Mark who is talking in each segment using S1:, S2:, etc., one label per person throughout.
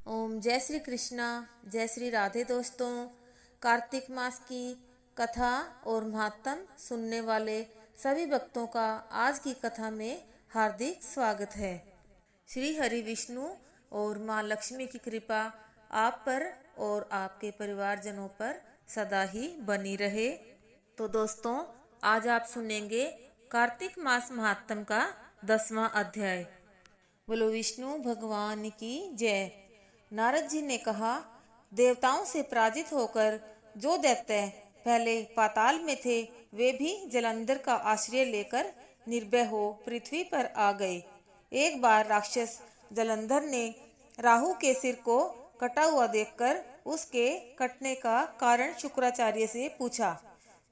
S1: ओम जय श्री कृष्णा, जय श्री राधे। दोस्तों, कार्तिक मास की कथा और महात्म सुनने वाले सभी भक्तों का आज की कथा में हार्दिक स्वागत है। श्री हरि विष्णु और माँ लक्ष्मी की कृपा आप पर और आपके परिवारजनों पर सदा ही बनी रहे। तो दोस्तों, आज आप सुनेंगे कार्तिक मास महात्म का 10वां अध्याय। बोलो विष्णु भगवान की जय। नारद जी ने कहा, देवताओं से पराजित होकर जो दैत्य पहले पाताल में थे, वे भी जलंधर का आश्रय लेकर निर्भय हो पृथ्वी पर आ गए। एक बार राक्षस जलंधर ने राहु के सिर को कटा हुआ देखकर उसके कटने का कारण शुक्राचार्य से पूछा।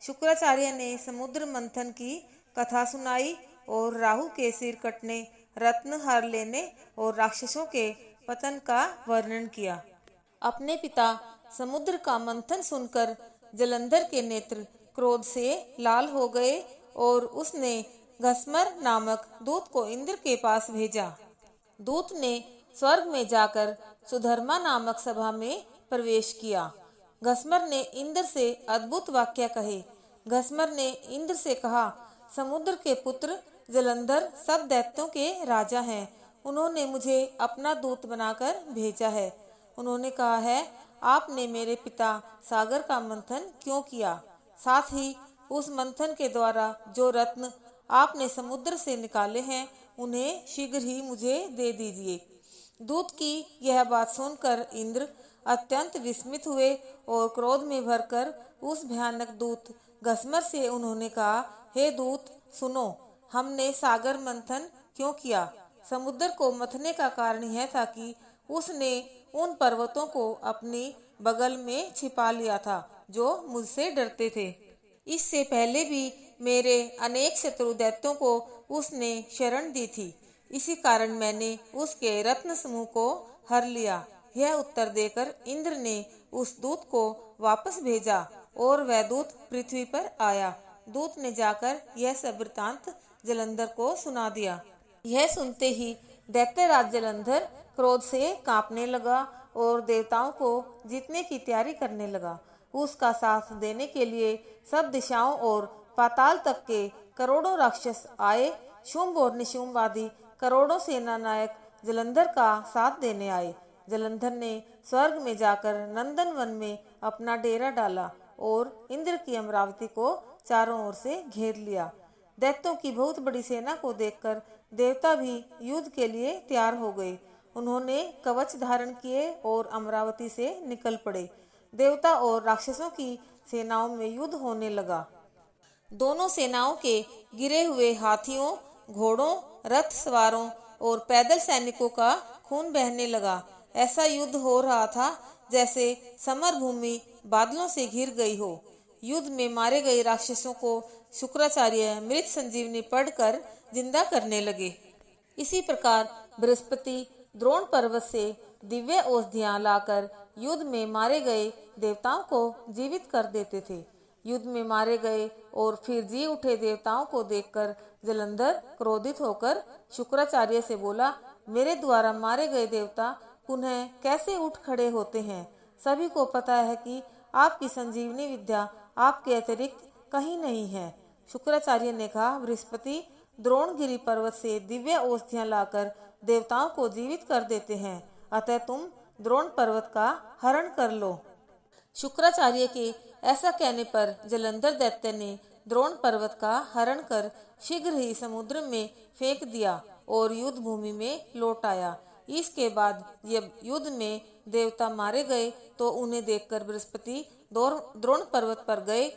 S1: शुक्राचार्य ने समुद्र मंथन की कथा सुनाई और राहु के सिर कटने, रत्न हार लेने और राक्षसों के पतन का वर्णन किया। अपने पिता समुद्र का मंथन सुनकर जलंधर के नेत्र क्रोध से लाल हो गए और उसने घसमर नामक दूत को इंद्र के पास भेजा। दूत ने स्वर्ग में जाकर सुधर्मा नामक सभा में प्रवेश किया। घसमर ने इंद्र से अद्भुत वाक्य कहे। घसमर ने इंद्र से कहा, समुद्र के पुत्र जलंधर सब दैत्यों के राजा हैं। उन्होंने मुझे अपना दूत बनाकर भेजा है। उन्होंने कहा है, आपने मेरे पिता सागर का मंथन क्यों किया? साथ ही उस मंथन के द्वारा जो रत्न आपने समुद्र से निकाले हैं, उन्हें शीघ्र ही मुझे दे दीजिए। दूत की यह बात सुनकर इंद्र अत्यंत विस्मित हुए और क्रोध में भरकर उस भयानक दूत घसमर से उन्होंने कहा, हे दूत सुनो, हमने सागर मंथन क्यों किया? समुद्र को मथने का कारण यह था कि उसने उन पर्वतों को अपनी बगल में छिपा लिया था जो मुझसे डरते थे। इससे पहले भी मेरे अनेक शत्रु दैत्यों को उसने शरण दी थी। इसी कारण मैंने उसके रत्न समूह को हर लिया। यह उत्तर देकर इंद्र ने उस दूत को वापस भेजा और वह दूत पृथ्वी पर आया। दूत ने जाकर यह सब वृतांत जलंधर को सुना दिया। यह सुनते ही दैत्यराज जलंधर क्रोध से कांपने लगा और देवताओं को जीतने की तैयारी करने लगा। उसका साथ देने के लिए सब दिशाओं और पाताल तक के करोड़ों राक्षस आए। शुंभ और निशुंभ आदि करोड़ों सेना नायक जलंधर का साथ देने आए। जलंधर ने स्वर्ग में जाकर नंदन वन में अपना डेरा डाला और इंद्र की अमरावती को चारों ओर से घेर लिया। दैत्यों की बहुत बड़ी सेना को देखकर देवता भी युद्ध के लिए तैयार हो गए। उन्होंने कवच धारण किए और अमरावती से निकल पड़े। देवता और राक्षसों की सेनाओं में युद्ध होने लगा। दोनों सेनाओं के गिरे हुए हाथियों, घोड़ों, रथ सवारों और पैदल सैनिकों का खून बहने लगा। ऐसा युद्ध हो रहा था जैसे समर भूमि बादलों से घिर गई हो। युद्ध में मारे गए राक्षसों को शुक्राचार्य मृत संजीवनी पढ़कर जिंदा करने लगे। इसी प्रकार बृहस्पति द्रोण पर्वत से दिव्य औषधियां लाकर युद्ध में मारे गए देवताओं को जीवित कर देते थे। युद्ध में मारे गए और फिर जी उठे देवताओं को देखकर जलंधर क्रोधित होकर शुक्राचार्य से बोला, मेरे द्वारा मारे गए देवता पुनः कैसे उठ खड़े होते हैं? सभी को पता है कि आपकी संजीवनी विद्या आपके अतिरिक्त कहीं नहीं है। शुक्राचार्य ने कहा, बृहस्पति द्रोणगिरी पर्वत से दिव्य औषधियां लाकर देवताओं को जीवित कर देते हैं, अतः तुम द्रोण पर्वत का हरण कर लो। शुक्राचार्य के ऐसा कहने पर जलंधर दैत्य ने द्रोण पर्वत का हरण कर शीघ्र ही समुद्र में फेंक दिया और युद्ध भूमि में लौट आया। इसके बाद जब युद्ध में देवता मारे गए तो उन्हें देखकर बृहस्पति द्रोण पर्वत पर गए,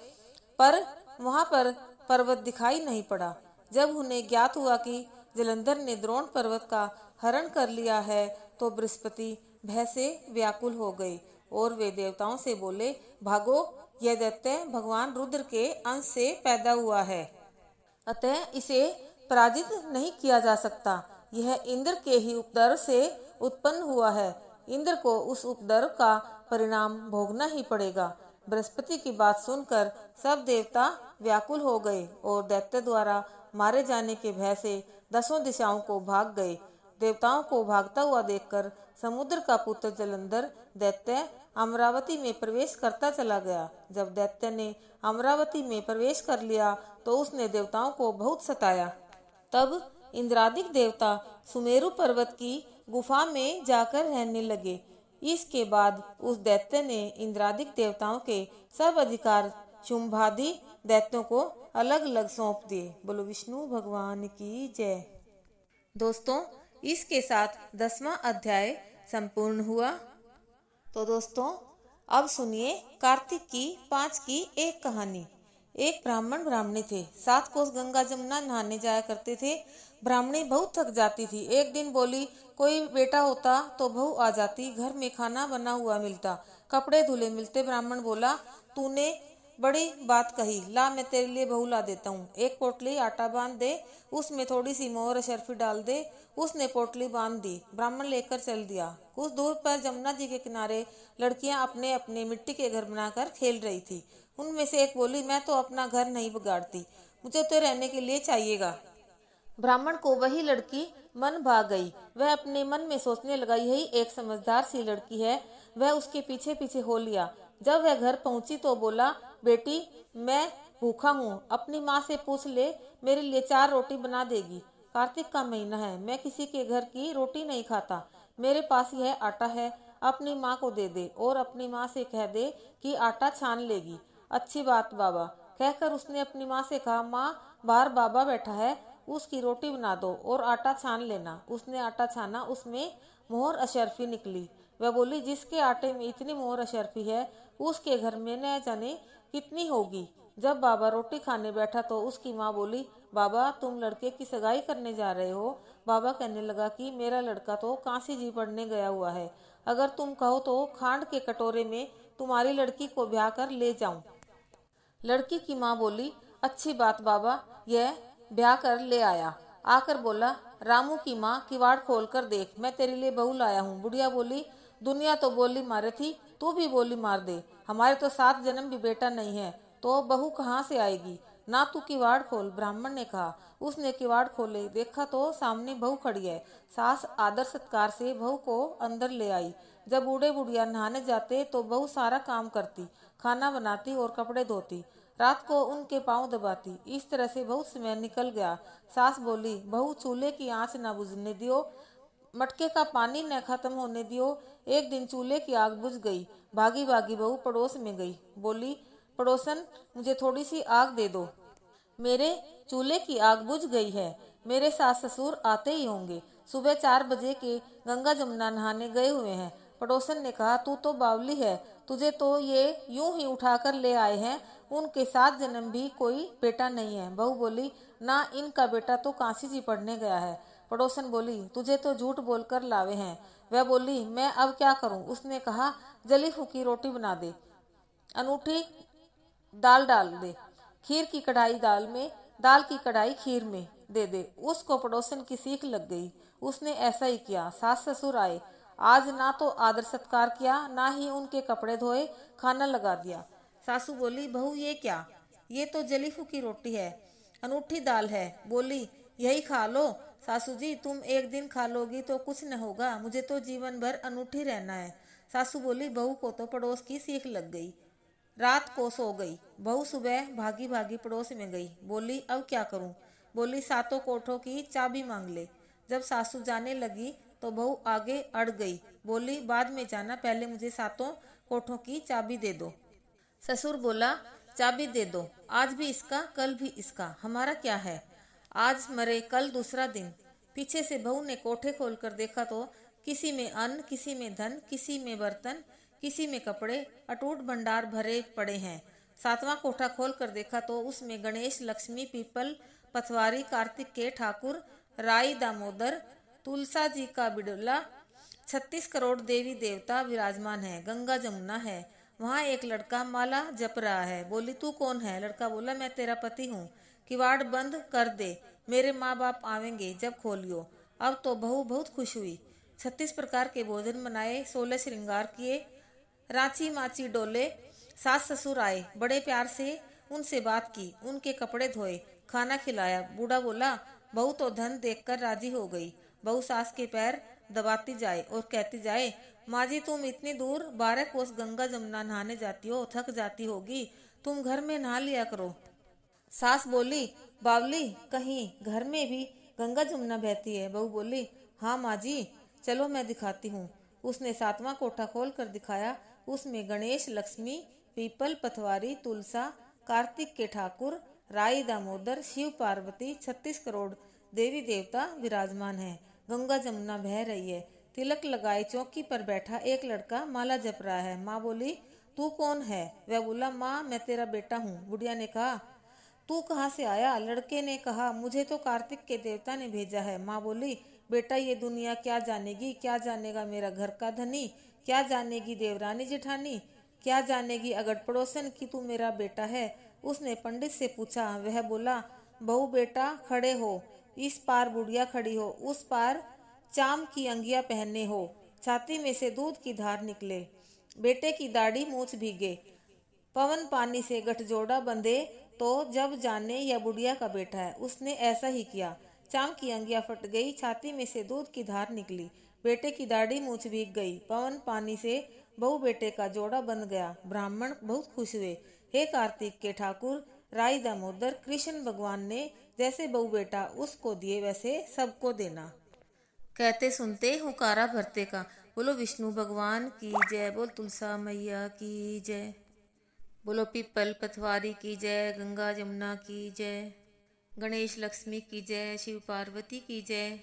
S1: पर वहां पर पर्वत दिखाई नहीं पड़ा। जब उन्हें ज्ञात हुआ कि जलंधर ने द्रोण पर्वत का हरण कर लिया है तो बृहस्पति भय से व्याकुल हो गए और वे देवताओं से बोले, भागो, यह दैत्य भगवान रुद्र के अंश से पैदा हुआ है, अतः इसे पराजित नहीं किया जा सकता। यह इंद्र के ही उपद्रव से उत्पन्न हुआ है। इंद्र को उस उपद्रव का परिणाम भोगना ही पड़ेगा। बृहस्पति की बात सुनकर सब देवता व्याकुल हो गए और दैत्य द्वारा मारे जाने के भय से 10 दिशाओं को भाग गए। देवताओं को भागता हुआ देखकर समुद्र का पुत्र जलंधर दैत्य अमरावती में प्रवेश करता चला गया। जब दैत्य ने अमरावती में प्रवेश कर लिया तो उसने देवताओं को बहुत सताया। तब इंद्रादिक देवता सुमेरु पर्वत की गुफा में जाकर रहने लगे। इसके बाद उस दैत्य ने इंद्रादिक देवताओं के सब अधिकार शुंभादि दैत्यों को अलग अलग सौंप दिए। बोलो विष्णु भगवान की जय। दोस्तों, इसके साथ 10वां अध्याय संपूर्ण हुआ। तो दोस्तों, अब सुनिए कार्तिक की 5 की एक कहानी। एक ब्राह्मण ब्राह्मणी थे। 7 कोस गंगा जमुना नहाने जाया करते थे। ब्राह्मणी बहुत थक जाती थी। एक दिन बोली, कोई बेटा होता तो बहू आ जाती, घर में खाना बना हुआ मिलता, कपड़े धुले मिलते। ब्राह्मण बोला, तूने बड़ी बात कही, ला मैं तेरे लिए बहू ला देता हूँ। एक पोटली आटा बांध दे, उसमें थोड़ी सी मोहर अशर्फी डाल दे। उसने पोटली बांध दी। ब्राह्मण लेकर चल दिया। कुछ दूर पर जमुना जी के किनारे लड़कियां अपने अपने मिट्टी के घर बनाकर खेल रही थी। उनमें से एक बोली, मैं तो अपना घर नहीं बिगाड़ती, मुझे तो रहने के लिए चाहिएगा। ब्राह्मण को वही लड़की मन भा गई। वह अपने मन में सोचने लगा, यही एक समझदार सी लड़की है। वह उसके पीछे पीछे हो लिया। जब वह घर पहुंची तो बोला, बेटी मैं भूखा हूँ, अपनी माँ से पूछ ले, मेरे लिए 4 रोटी बना देगी। कार्तिक का महीना है, मैं किसी के घर की रोटी नहीं खाता, मेरे पास यह आटा है, अपनी माँ को दे दे और अपनी माँ से कह दे कि आटा छान लेगी। अच्छी बात बाबा, कहकर उसने अपनी माँ से कहा, माँ बाहर बाबा बैठा है, उसकी रोटी बना दो और आटा छान लेना। उसने आटा छाना, उसमें मोहर अशर्फी निकली। वह बोली, जिसके आटे में इतनी मोहर अशर्फी है उसके घर में न जाने कितनी होगी। जब बाबा रोटी खाने बैठा तो उसकी माँ बोली, बाबा तुम लड़के की सगाई करने जा रहे हो। बाबा कहने लगा कि मेरा लड़का तो काशी जी पढ़ने गया हुआ है, अगर तुम कहो तो खांड के कटोरे में तुम्हारी लड़की को ब्याह कर ले जाऊं। लड़की की माँ बोली, अच्छी बात बाबा, यह ब्याह कर ले आया। आकर बोला, रामू की माँ किवाड़ खोल कर देख, मैं तेरे लिए बहू लाया हूँ। बुढ़िया बोली, दुनिया तो बोली मारे थी, तू भी बोली मार दे, हमारे तो 7 जन्म भी बेटा नहीं है, तो बहू कहाँ से आएगी, ना तू किवाड़ खोल। ब्राह्मण ने कहा। उसने किवाड़ खोले, देखा तो सामने बहू खड़ी है। सास आदर सत्कार से बहू को अंदर ले आई। जब बूढ़े बुढ़िया नहाने जाते तो बहू सारा काम करती, खाना बनाती और कपड़े धोती, रात को उनके पांव दबाती। इस तरह से बहुत समय निकल गया। सास बोली, बहू चूल्हे की आंच न बुझने दियो, मटके का पानी न खत्म होने दियो। एक दिन चूल्हे की आग बुझ गई। भागी भागी बहू पड़ोस में गई। बोली, पड़ोसन मुझे थोड़ी सी आग दे दो, मेरे चूल्हे की आग बुझ गई है। मेरे सास ससुर आते ही होंगे, सुबह 4 बजे के गंगा जमुना नहाने गए हुए हैं। पड़ोसन ने कहा, तू तो बावली है, तुझे तो ये यूं ही उठाकर ले आए हैं, उनके 7 जन्म भी कोई बेटा नहीं है। बहू बोली, ना इनका बेटा तो काशी जी पढ़ने गया है। पड़ोसन बोली, तुझे तो झूठ बोलकर लावे हैं। वह बोली, मैं अब क्या करूं। उसने कहा, जली फूकी रोटी बना दे, अनूठी दाल डाल दे, खीर की कढ़ाई दाल में, दाल की कढ़ाई खीर में दे दे। उसको पड़ोसन की सीख लग गई। उसने ऐसा ही किया। सास ससुर आए। आज ना तो आदर सत्कार किया, ना ही उनके कपड़े धोए, खाना लगा दिया। सासू बोली, बहू ये क्या, ये तो जली फूकी रोटी है, अनूठी दाल है। बोली, यही खा लो। सासू जी, तुम एक दिन खा लोगी तो कुछ न होगा, मुझे तो जीवन भर अनूठी रहना है। सासू बोली, बहू को तो पड़ोस की सीख लग गई। रात को सो गई। बहू सुबह भागी भागी पड़ोस में गई। बोली, अब क्या करूं। बोली, 7 कोठों की चाबी मांग ले। जब सासू जाने लगी तो बहू आगे अड़ गई। बोली, बाद में जाना, पहले मुझे 7 कोठों की चाबी दे दो। ससुर बोला, चाबी दे दो, आज भी इसका कल भी इसका, हमारा क्या है, आज मरे कल दूसरा दिन। पीछे से बहू ने कोठे खोलकर देखा तो किसी में अन्न, किसी में धन, किसी में बर्तन, किसी में कपड़े, अटूट भंडार भरे पड़े हैं। 7वां कोठा खोल कर देखा तो उसमें गणेश, लक्ष्मी, पीपल, पथवारी, कार्तिक के ठाकुर, राई दामोदर, तुलसा जी का बिडला, 36 करोड़ देवी देवता विराजमान है। गंगा जमुना है, वहाँ एक लड़का माला जप रहा है। बोली, तू कौन है। लड़का बोला, मैं तेरा पति हूँ, किवाड़ बंद कर दे, मेरे माँ बाप आवेंगे जब खोलियो। अब तो बहू बहुत खुश हुई। 36 प्रकार के भोजन बनाए, 16 श्रृंगार किए, रांची माची डोले। सास ससुर आए, बड़े प्यार से उनसे बात की, उनके कपड़े धोए, खाना खिलाया। बूढ़ा बोला, बहू तो धन देखकर राजी हो गई। बहू सास के पैर दबाती जाए और कहती जाए, माँ जी तुम इतनी दूर 12 कोस गंगा जमुना नहाने जाती हो, थक जाती होगी, तुम घर में नहा लिया करो। सास बोली, बावली कहीं घर में भी गंगा जमुना बहती है। बहू बोली, हाँ माँ जी, चलो मैं दिखाती हूँ। उसने 7वां कोठा खोल कर दिखाया। उसमें गणेश, लक्ष्मी, पीपल, पथवारी, तुलसा, कार्तिक के ठाकुर, राई दामोदर, शिव पार्वती, 36 करोड़ देवी देवता विराजमान हैं। गंगा जमुना बह रही है। तिलक लगाए चौकी पर बैठा एक लड़का माला जप रहा है। माँ बोली, तू कौन है? वह बोला, माँ मैं तेरा बेटा हूँ। बुढ़िया ने कहा, तू कहाँ से आया? लड़के ने कहा, मुझे तो कार्तिक के देवता ने भेजा है। माँ बोली, बेटा ये दुनिया क्या जानेगी, क्या जानेगा मेरा घर का धनी, क्या जानेगी देवरानी जेठानी, क्या जानेगी अगड़ पड़ोसन की तू मेरा बेटा है। उसने पंडित से पूछा। वह बोला, बहू बेटा खड़े हो, इस पार बुढ़िया खड़ी हो, उस पार चाम की अंगिया पहने हो, छाती में से दूध की धार निकले, बेटे की दाढ़ी मूछ भीगे, पवन पानी से गठजोड़ा बंधे, तो जब जाने यह बुढ़िया का बेटा है। उसने ऐसा ही किया। चाम की अंगिया फट गई, छाती में से दूध की धार निकली, बेटे की दाढ़ी मूछ भीग गई, पवन पानी से बहू बेटे का जोड़ा बंध गया। ब्राह्मण बहुत खुश हुए। हे कार्तिक के ठाकुर, राई दामोदर, कृष्ण भगवान ने जैसे बहू बेटा उसको दिए वैसे सबको देना। कहते सुनते हुकारा भरते का। बोलो विष्णु भगवान की जय, बोल तुलसा मैया की जय, बोलो पीपल पथवारी की जय, गंगा जमुना की जय, गणेश लक्ष्मी की जय, शिव पार्वती की जय।